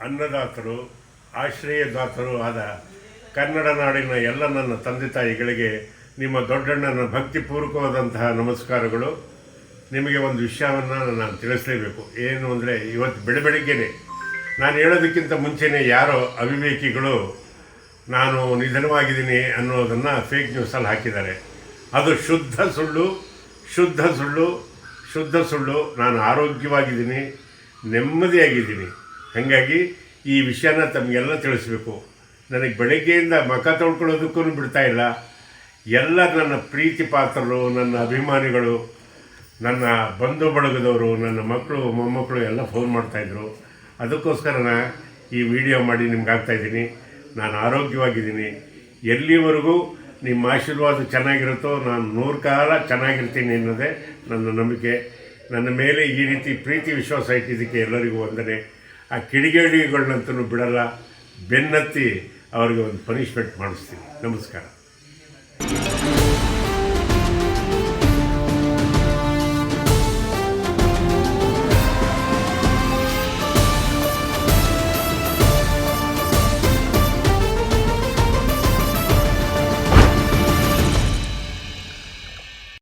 ಅನ್ನದಾತರು, ಆಶ್ರಯದಾತರು ಆದ ಕನ್ನಡ ನಾಡಿನ ಎಲ್ಲ ನನ್ನ ತಂದೆ ತಾಯಿಗಳಿಗೆ ನಿಮ್ಮ ದೊಡ್ಡಣ್ಣನ ಭಕ್ತಿಪೂರ್ವಕವಾದಂತಹ ನಮಸ್ಕಾರಗಳು. ನಿಮಗೆ ಒಂದು ವಿಷಯವನ್ನು ನಾನು ತಿಳಿಸಲೇಬೇಕು. ಏನು ಅಂದರೆ, ಇವತ್ತು ಬೆಳಗ್ಗೆನೆ ನಾನು ಹೇಳೋದಕ್ಕಿಂತ ಮುಂಚೆನೇ ಯಾರೋ ಅವಿವೇಕಿಗಳು ನಾನು ನಿಧನವಾಗಿದ್ದೀನಿ ಅನ್ನೋದನ್ನು ಫೇಕ್ ನ್ಯೂಸಲ್ಲಿ ಹಾಕಿದ್ದಾರೆ. ಅದು ಶುದ್ಧ ಸುಳ್ಳು, ಶುದ್ಧ ಸುಳ್ಳು, ಶುದ್ಧ ಸುಳ್ಳು. ನಾನು ಆರೋಗ್ಯವಾಗಿದ್ದೀನಿ, ನೆಮ್ಮದಿಯಾಗಿದ್ದೀನಿ. ಹಾಗಾಗಿ ಈ ವಿಷಯನ ತಮಗೆಲ್ಲ ತಿಳಿಸ್ಬೇಕು. ನನಗೆ ಬೆಳಗ್ಗೆಯಿಂದ ಮುಖ ತೊಳ್ಕೊಳ್ಳೋದಕ್ಕೂ ಬಿಡ್ತಾಯಿಲ್ಲ. ಎಲ್ಲ ನನ್ನ ಪ್ರೀತಿ ಪಾತ್ರರು, ನನ್ನ ಅಭಿಮಾನಿಗಳು, ನನ್ನ ಬಂಧು ಬಳಗದವರು, ನನ್ನ ಮಕ್ಕಳು ಮೊಮ್ಮಕ್ಕಳು ಎಲ್ಲ ಫೋನ್ ಮಾಡ್ತಾಯಿದ್ರು. ಅದಕ್ಕೋಸ್ಕರ ಈ ವಿಡಿಯೋ ಮಾಡಿ ನಿಮ್ಗೆ ಆಗ್ತಾಯಿದ್ದೀನಿ. ನಾನು ಆರೋಗ್ಯವಾಗಿದ್ದೀನಿ. ಎಲ್ಲಿವರೆಗೂ ನಿಮ್ಮ ಆಶೀರ್ವಾದ ಚೆನ್ನಾಗಿರುತ್ತೋ ನಾನು 100 ಕಾಲ ಚೆನ್ನಾಗಿರ್ತೀನಿ ಅನ್ನೋದೇ ನನ್ನ ನಂಬಿಕೆ. ನನ್ನ ಮೇಲೆ ಈ ರೀತಿ ಪ್ರೀತಿ ವಿಶ್ವಾಸ ಇಟ್ಟಿದ್ದಕ್ಕೆ ಎಲ್ಲರಿಗೂ ವಂದನೆ. ಆ ಕಿಡಿಗೇಡಿಗಳನ್ನಂತೂ ಬಿಡಲ್ಲ, ಬೆನ್ನತ್ತಿ ಅವರಿಗೆ ಒಂದು ಪನಿಷ್ಮೆಂಟ್ ಮಾಡಿಸ್ತೀನಿ. ನಮಸ್ಕಾರ.